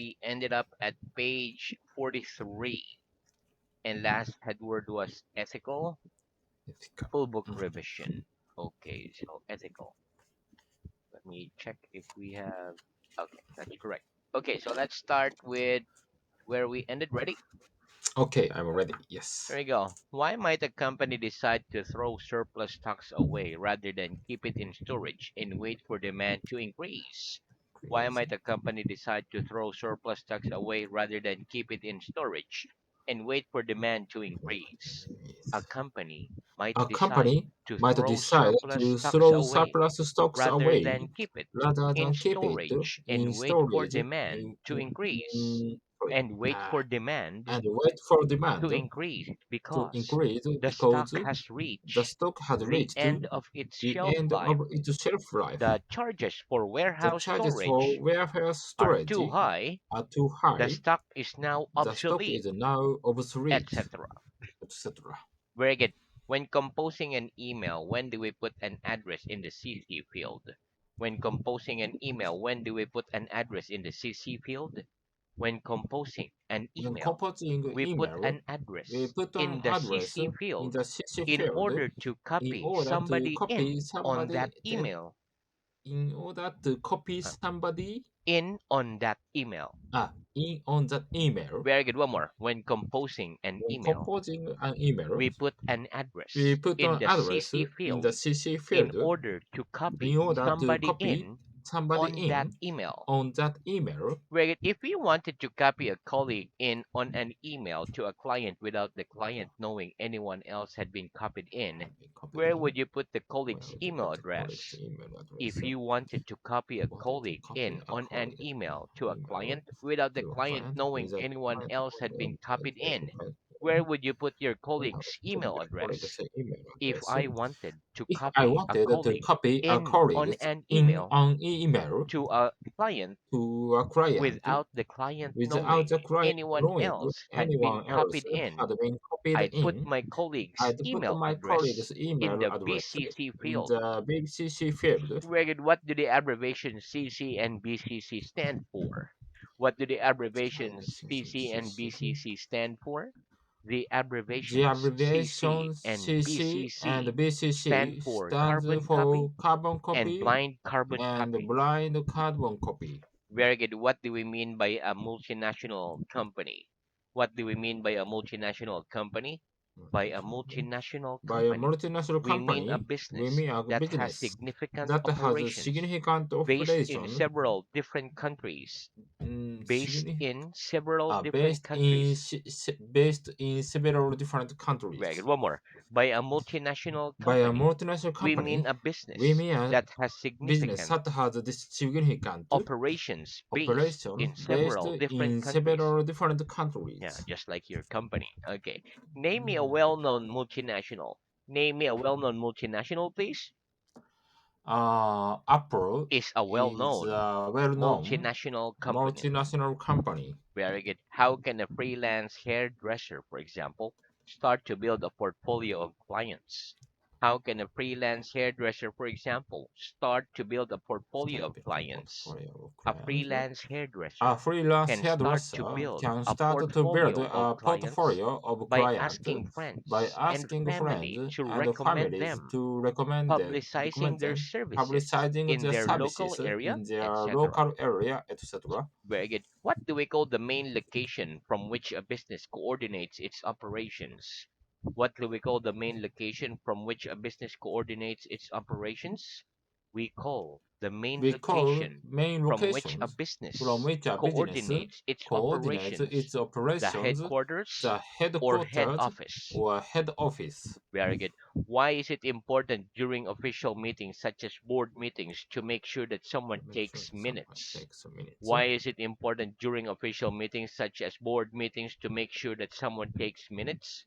we ended up at page 43, and last headword was ethical. Ethical. Full book revision. Okay, so ethical. Let me check if we have. Okay, that's correct. Okay, so let's start with where we ended. Ready? Okay, I'm ready. Here Yes. we go. Why might a company decide to throw surplus stocks away rather than keep it in storage and wait for demand to increase? Why might Crazy. a company decide to throw surplus stocks away rather than keep it in storage and wait for demand to increase? A company might A decide company to might throw decide surplus to stocks throw away surplus stocks rather away than keep it rather in than keep it storage in and wait for storage demand to increase sorry, and wait for demand and wait for demand to increase to because increase the because stock has the reached stock has the reached end of its the shelf end life. of its shelf life. The charges for The warehouse charges for storage warehouse are storage too high, are too the high. stock is now The stock obsolete, is now obsolete, etc. etc. Very good. When composing an email, when do we put an address in the CC field? When composing an email, when do we put an address in the CC field? When composing an When email, composing we put email, an we address put an in the address CC in field the CC in field order to in copy order to somebody copy on that somebody email. in order to copy uh, somebody In on that email. in on that email. Very good. One more. When composing an When email, composing an email, we put an we address put in an the address CC in the field CC in field order to in copy order to somebody copy in somebody on that in email. on that email. Where if we wanted to copy a colleague in on an email to a client without the client knowing anyone else had been copied in, Have been copied where in. would you put the Where colleague's would you email put the colleague's address? email address? If you wanted to copy a Wanted to colleague copy in a on an colleague email to a email client without the to a client client knowing without anyone client else had knowing been copied in, client where would you put your where would colleague's you put email your colleague's address? email If address? I wanted to If I copy a wanted to colleague copy a in on colleague an in email an email to a client to a client without the client without knowing the client anyone knowing else had been anyone else copied in, had been copied I'd put in, my colleague's I'd put email my address colleague's in email the address BCC in field. the big CC field. Where what do the abbreviations CC and BCC stand for? What do the abbreviations CC and BCC stand for? The The abbreviations CC abbreviation and CC and BCC stand BCC for stands carbon for copy carbon and copy blind carbon and copy. blind carbon copy. Very good. What do we mean by a multinational company? What do we mean by a multinational company? By a multinational By a company, multinational we mean a company, we business mean a that has business significant that has a operations significant based in operation, several different countries. Based signi- in several different based in countries. based in several different Very good. countries. One more. By a multinational By a company, multinational we mean company, a we business mean a that has business significant that has this significant operations based operation in based several different in countries. several different Yeah, countries. just like your company. Okay. Name me a well-known multinational. Name me a well-known multinational, please. Apple Is a is well-known a well-known multinational company. multinational company. Very good. How can a freelance hairdresser, for example, start to build a portfolio of clients? How can a freelance hairdresser, for example, start to build a Start portfolio to of build a clients? portfolio of A clients. freelance A hairdresser freelance can start to hairdresser build can a start to build portfolio of a clients portfolio of by clients asking by friends and asking friends family to and recommend families them, to recommend publicizing their them, services publicizing in their their local services area, in their etc. local area, etc. Very good. What do we call the main location from which a business coordinates its operations? What do we call the main location from which a business coordinates its operations? We call the main We call location main from which a locations from business which a business coordinates its coordinates operations its the operations, headquarters the or head headquarters office. or head office. Very good. Why is it important during official meetings such as board meetings to make sure that someone Make sure takes someone minutes? takes a minute. Why is it important during official meetings such as board meetings to make sure that someone takes minutes?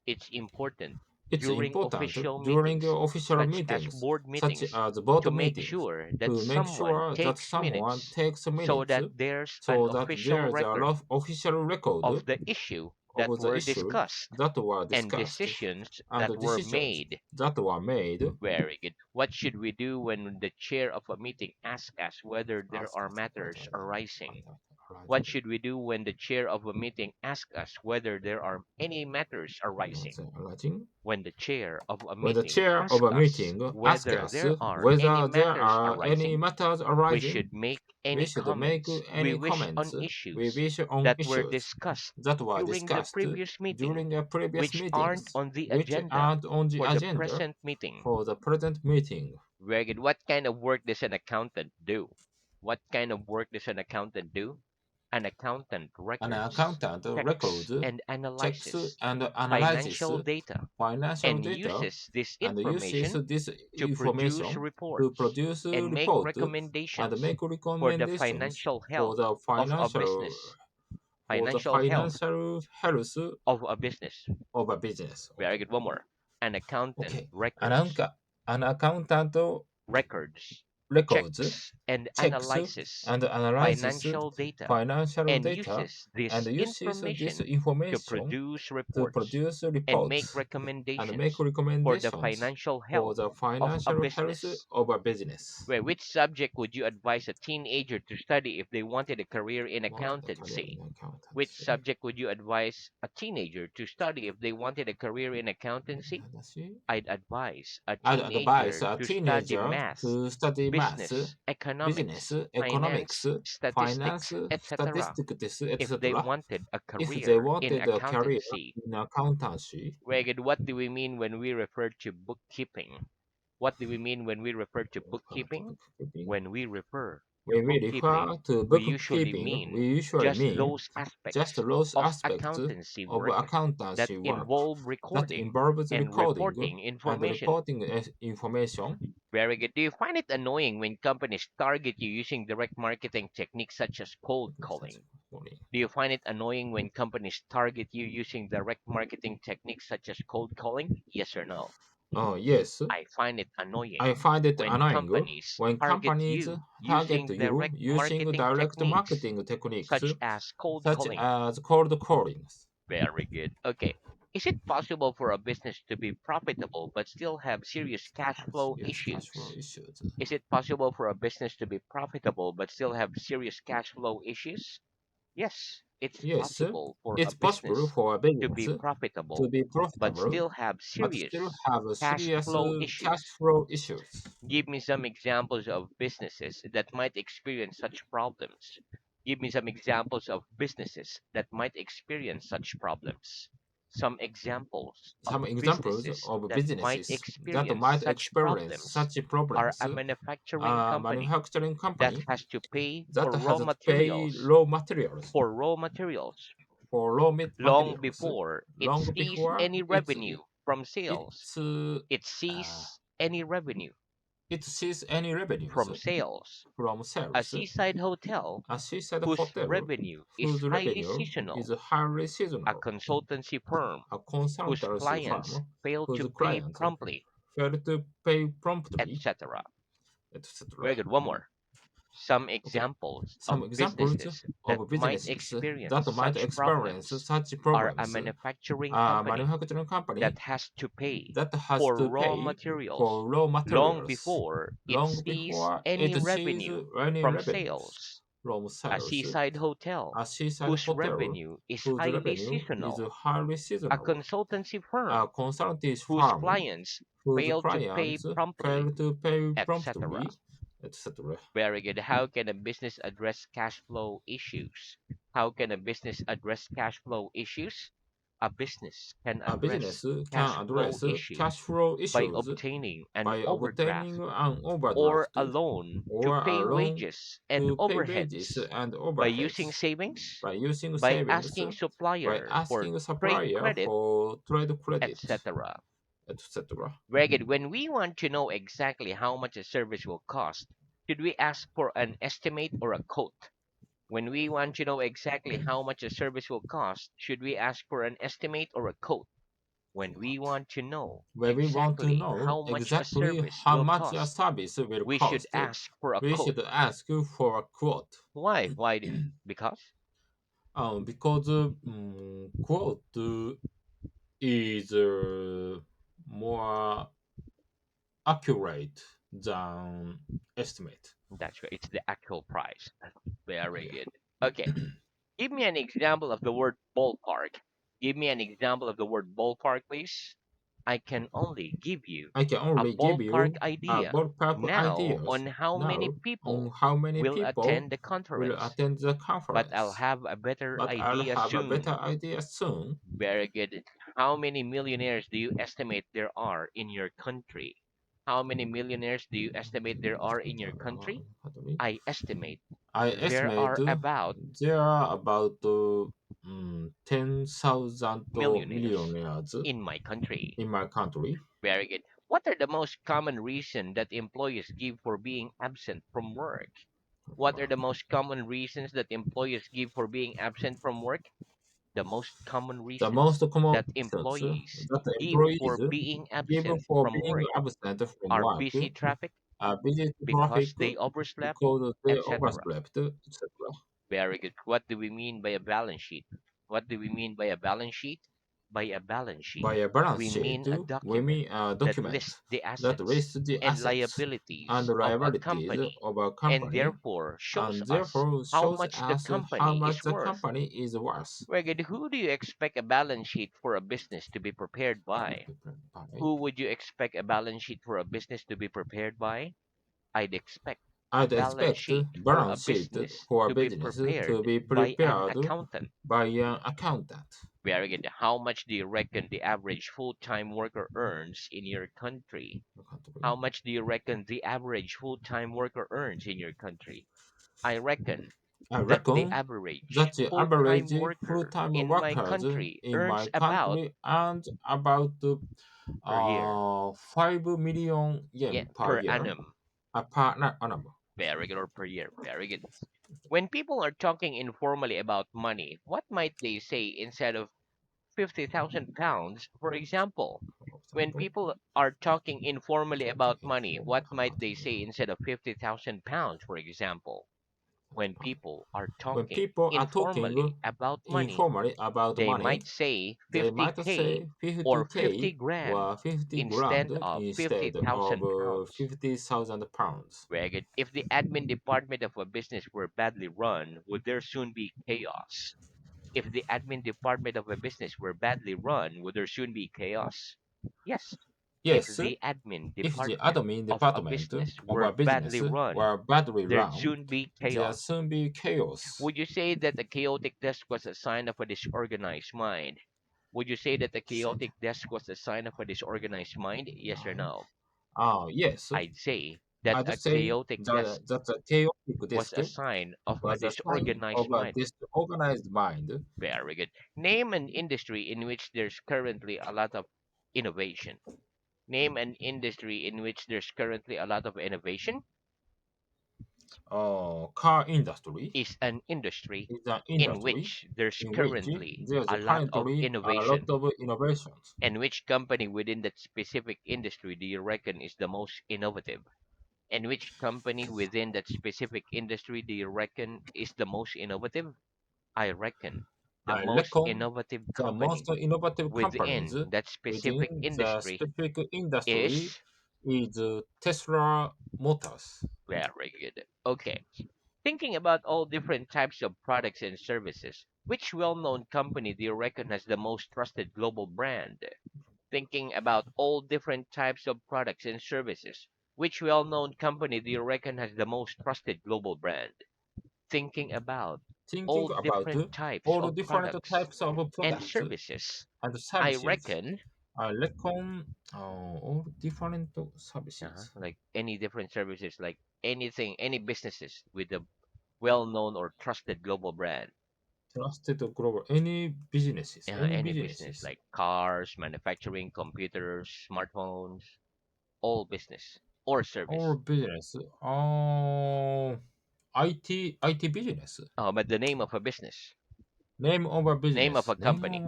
It's important It's during important official during meetings official such as meetings, board such meetings as board to make meetings, sure that to make someone sure that takes someone minutes takes so minutes that there's an so that official there's a record official record of the issue that of the were issue discussed that were and discussed decisions and that the were decisions made. that were made. Very good. What should we do when the chair of a meeting asks us whether there Ask are us whether matters there arising? are. What arising. should we do when the chair of a meeting asks us whether there are any matters arising? Arising. When the chair of a When the meeting chair of asks a us meeting asks whether us there are any whether there matters are any arising, matters we arising, should make we any should make comments we any wish comments on we issues wish on that were issues discussed that were during the discussed previous meeting, during the previous which aren't meetings, on the which agenda aren't on the for the agenda present meeting. for the present meeting. Very good. What kind of work does an accountant do? What kind of work does an accountant do? An accountant An records, accountant checks, records, and checks, analyzes and analyzes financial data financial and data uses this and uses information this to produce information to reports produce a and make report and recommendations make for the recommendations financial for health the of a financial business. for the Financial health financial health of a business. of a business. Very Okay. good. One more. An accountant Okay. An, records, an accountant records, records, checks, and checks, analyzes and analyzes financial data financial and data uses and this uses this information to information produce to reports produce and make reports and make recommendations for the recommendations financial for health the of a financial health business. of a business. Where which subject would you advise a teenager to study if they wanted a career in Wanted a career accountancy? in Which accountancy. subject would you advise a teenager to study if they wanted a career in accountancy? I'd advise a I'd advise teenager a to study teenager math, to study math, business, business, economics, economics, finance, finance, statistics, etc. statistics, if they etc. wanted a if they career in wanted a career accountancy. in accountancy. Ragged, what do we mean when we refer to bookkeeping? What do we mean when we refer to To bookkeeping? bookkeeping. When we refer to When we refer bookkeeping, to we usually bookkeeping, mean we usually just mean those just aspects those of aspects accountancy of work that accountancy work involve that recording involves and recording reporting and information. reporting information. Very good. Do you find it annoying when companies target you using direct marketing techniques such as cold Such calling? funny. Do you find it annoying when companies target you using direct marketing techniques such as cold calling? Yes or no? Oh, yes. I find it annoying I find it when annoying companies when target companies you target using you direct using marketing direct techniques marketing techniques such as cold such calling. as cold callings. Very good. Okay. Is it possible for a business to be profitable but still have serious cash flow Serious cash flow issues? issues. Is it possible for a business to be profitable but still have serious cash flow issues? Yes, it's Yes, possible for a it's possible business for a to business be to profitable be but profitable still have but still serious have a cash serious flow cash issues. flow issues. Give me some examples of businesses that might experience such problems. Give me some examples of businesses that might experience such problems. Some examples Some of examples businesses of that might businesses that experience might such experience problems such are problems. a manufacturing A company manufacturing that company has to pay that for has raw to pay materials raw materials for raw long materials before it long sees before any revenue from sales. it's It uh, sees any revenue it sees any revenues from sales. from A sales. seaside hotel A seaside whose hotel revenue is whose highly revenue is seasonal. highly A seasonal. consultancy firm A whose consultancy clients firm fail whose to pay clients promptly, fail to pay promptly, etc. etc. Very good. One more. Some Okay, examples some of examples businesses that of might businesses experience that might such experience problems such are a problems. manufacturing A company manufacturing company that has to pay that has for to raw pay for materials raw long materials before it long sees before any it sees revenue any from revenues sales. from A sales. seaside hotel A seaside whose hotel revenue is whose highly revenue is seasonal. highly A seasonal. consultancy A firm consulting whose firm clients whose fail to pay clients promptly, fail to pay etc. promptly, etc. Very good. How can a business address cash flow issues? How can a business address cash flow issues? A business can A address business cash can flow address cash issues flow by issues obtaining an by overdraft obtaining an or overdraft a loan to or a pay loan wages and to pay wages overheads, and by using overheads savings, by using by savings, asking by supplier for asking a trade supplier credit, for trade credit, etc. etc. Very good. When we want to know exactly how much a service will cost, should we ask for an estimate or a quote? When we want to know exactly how much a service will cost, should we ask for an estimate or a quote? When we want to know When we want to exactly know how much a exactly service how will much a cost, service will we should cost, ask for a we quote. should ask for a quote. Why? Because Because quote is more accurate than estimate. that's right. It's the actual price. Very Yeah. good. Okay. Give me an example of the word ballpark. Give me an example of the word ballpark, please. I can only give you I can a only give ballpark you a idea ballpark now ideas on how many now on people how many will people attend the will conference, attend the but I'll conference, have a better but I'll idea have a better soon. idea soon. Very good. How many millionaires do you estimate there are in your country? How many millionaires do you estimate there are in your country? I estimate I there estimate are about there are about 10,000 millionaires millionaires in my country. in my country. Very good. What are the most common reasons that employees give for being absent from work? What are the most common reasons that employees give for being absent from work? The most common The reasons most common that reasons employees that the give for employees being give absent for from being work absent from are work busy traffic, are busy because traffic they overslept, because they etc. overslept, etc. Very good. What do we mean by a balance sheet? What do we mean by a balance sheet? By a balance sheet, By a balance we sheet, mean a we document mean a that document lists the that assets lists the and assets and liabilities of a liabilities company of a and company therefore shows and us therefore how shows much the us how company much is the worth. company is worth. Very good. Who do you expect a balance sheet for a business to be prepared by? Who would you expect a balance sheet for a business to be prepared by? I'd expect a I'd balance expect sheet for a balance sheet business for a to be business to prepared be by an prepared accountant. by an accountant. Very good. How much do you reckon the average full-time worker earns in your country? How much do you reckon the average full-time worker earns in your country? I reckon I that the reckon average that the full-time average worker full-time in my workers country in earns my about country earn about per year. 5 million Yeah, yen per per year, annum. not annum. Very good, or per year. Very good. When people are talking informally about money, what might they say instead of 50,000 pounds, for example? For When example, people are talking informally about money, what might they say instead of 50,000 pounds, for example? When people are when talking people are talking informally about money, informally about they money, might say they might 50K say or 50k 50 grand or 50 grand instead of instead of 50,000 pounds. 50,000 pounds. Very good. If the admin department of a business were badly run, would there soon be chaos? If the admin department of a business were badly run, would there soon be chaos? Yes. If Yes, the admin if the department admin of a department business of were a badly business run, were badly there'd run, soon be there chaos. soon be chaos. Would you say that a chaotic desk was a sign of a disorganized mind? Would you say that a Said, chaotic desk was a sign of a disorganized mind? Yes or mind. no? Yes, I'd say that I'd a say chaotic desk that a chaotic was disk a sign of a was a sign of disorganized a mind. disorganized mind. Very good. Name an industry in which there's currently a lot of innovation. Name an industry in which there's currently a lot of innovation. Car industry Is an industry is an in industry which there's in which currently there's a lot of currently a lot innovation. of innovations. And which company within that specific industry do you reckon is the most innovative? And which company within that specific industry do you reckon is the most innovative? I reckon the I most reckon innovative the most company innovative companies within that within specific the industry specific industry is is Tesla Motors. very good. Okay. Thinking about all different types of products and services, which well-known company do you reckon has the most trusted global brand? Thinking about all different types of products and services, which well-known company do you reckon has the most trusted global brand? Thinking about Thinking all about different types all of different products types of and products services, and I services, reckon, I reckon all different services. like any different services, like anything, any businesses with a well-known or trusted global brand, Trusted global any any business businesses, like cars, manufacturing, computers, smartphones, all business or all service. business, IT business. But the name of a business, Name of a name of business, a company,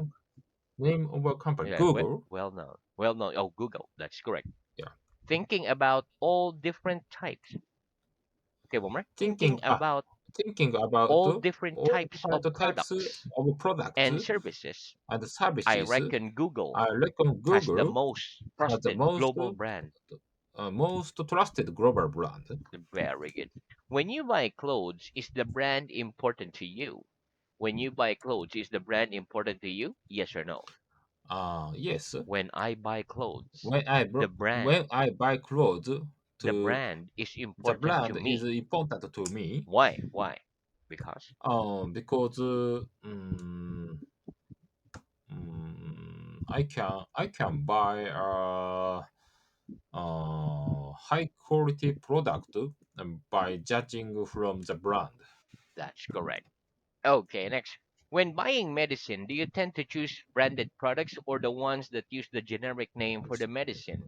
name of a company. yeah, Google. well-known, well-known. Oh, Google, that's correct. Yeah. Thinking about all different types. Okay, one more. Thinking thinking about All different all types of different types products of products and services. and I services. reckon Google I reckon has the Google most has the trusted most global brand. most trusted global brand. Very good. When you buy clothes, is the brand important to you? When you buy clothes, is the brand important to you? Yes or no? Yes. When I buy clothes, When I the bro- brand, when I buy clothes, the to brand is the important to brand is me. important to me. Why? Why? Because Because I can buy high quality product by judging from the brand. that's correct. Okay, next. When buying medicine, do you tend to choose branded products or the ones that use the generic name for the medicine?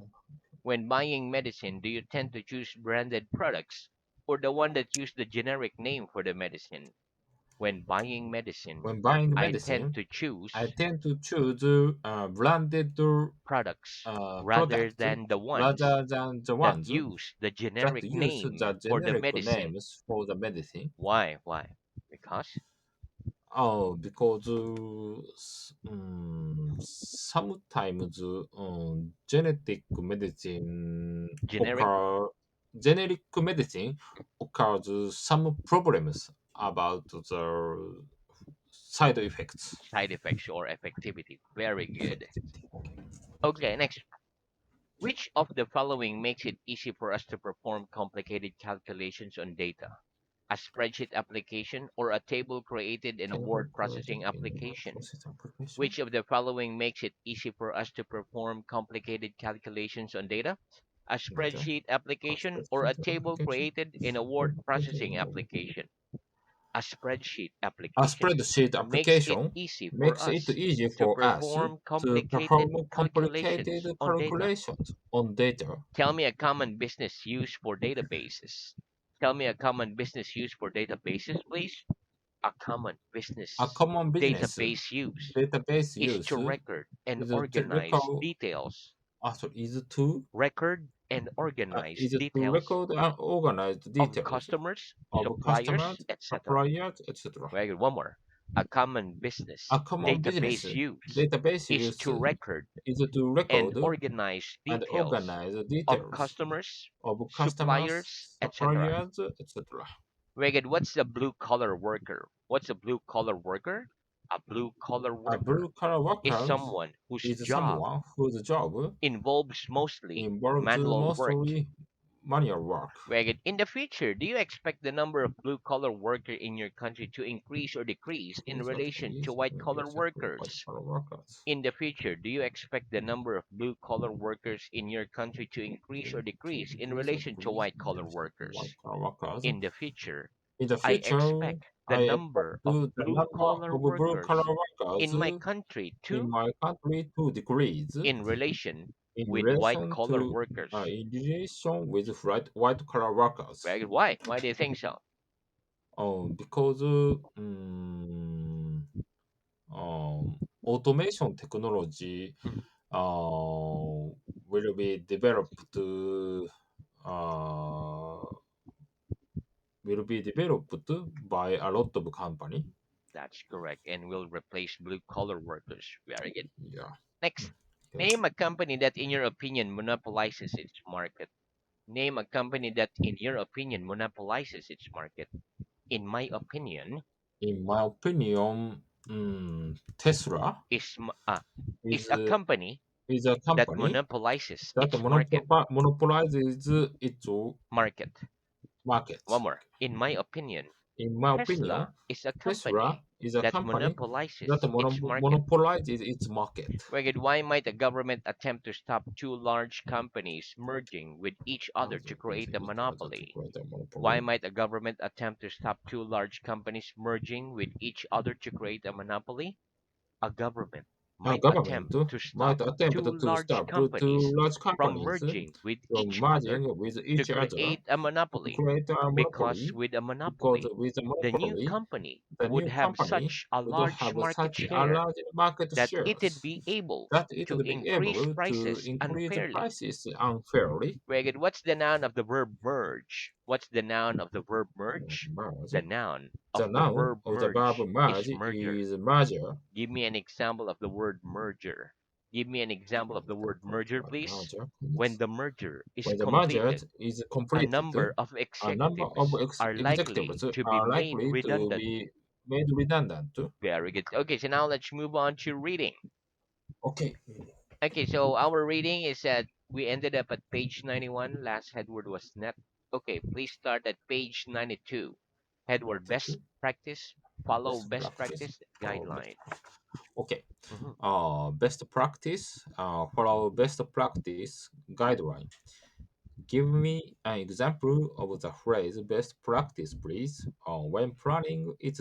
When buying medicine, do you tend to choose branded products or the one that use the generic name for the medicine? When buying medicine, When buying I tend medicine, to choose I tend to choose branded products rather products than the ones rather than the that ones use the that generic use name the for the generic medicine. names for the medicine. Why? Why? Because Because sometimes generic generic medicine occurs some problems about the side effects. side effects or effectivity. Very good. Effectivity. Okay. Okay, next. Which of the following makes it easy for us to perform complicated calculations on data? A spreadsheet application or a table created in a Table word created processing in the word application? process application. Which of the following makes it easy for us to perform complicated calculations on data? A Data. spreadsheet application or a Spreadsheet table application. created in a word processing application? A spreadsheet A application spreadsheet makes it application easy for makes it us easy to for us perform to perform complicated complicated calculations on data. calculations on data. Tell me a common business use for databases. Tell me a common business use for databases, please. A common A business common business database use database is to use record and is to organize record details. also Record and organize is to details record and organize the of details customers, of suppliers, customers, etc. suppliers, etc. Very good. One more. A common A business common business database use database is use to record is to and record organize and details organize the of details customers, of customers, suppliers, etc. suppliers, etc. Megan, what's a blue collar worker? What's a blue collar worker? A blue collar A worker blue collar is worker someone whose is job someone whose job involves mostly involves manual work. mostly manual work. Megan, in the future, do you expect the number of blue collar workers in your country to increase or decrease in Increase or relation to decrease white in collar relation to white workers? collar workers. In the future, do you expect the number of blue collar workers in your country to increase or To decrease in decrease or relation to decrease white in collar relation to white workers? collar workers. In the future, In the I future, expect the I expect number of the blue number collar of blue collar workers workers in my country in to my country to decrease in relation in with white relation collar to workers. in relation with white collar workers. Very good. Why? Why do you think so? Because automation technology Mhm. will be developed uh, by a lot of company. That's correct. And will replace blue collar workers. Very good. Yeah. Next, Okay. name a company that, in your opinion, monopolizes its market. Name a company that, in your opinion, monopolizes its market. In my opinion, In my opinion, Tesla is is is a company is a that company monopolizes that its market. monopolizes its Market. market. One more. In my opinion, In my opinion, Tesla is a Tesla company is a that company that monopolizes its market. monopolizes its market. Very good. Why might a government attempt to stop two large companies merging with each other As to with create a each other to monopoly? create a Why monopoly. might a government attempt to stop two large companies merging with each other to create a monopoly? A government A might government attempt to might stop attempt two to large stop two companies large from companies merging with from each other merging with to each other create a to monopoly. create a Because monopoly, with a because monopoly, with a the new monopoly, company the would new have company such a would large have market such a share large market that it'd shares be able that it to would be increase able to prices increase the unfairly. prices unfairly. Ragged, what's the noun of the verb merge? What's the noun of the verb merge? Merge. The noun The of the noun verb of the verb merge is merge merger. is merger. Give me an example of the word merger. Give me an example of the word merger, please. Merger, When please. the merger is When the merger completed, is a completed, number of a number of executives are likely executives to be are made likely to redundant. be made redundant. Very good. Okay, so now let's move on to reading. Okay. Okay, so our reading is that we ended up at page 91. Last headword was net. Okay, please start at page 92. Headword best 92. practice. Follow Best best practice. practice Follow best guideline. practice. Okay. Mhm. Best practice. Follow best practice guideline. Give me an example of the phrase best practice, please. When planning its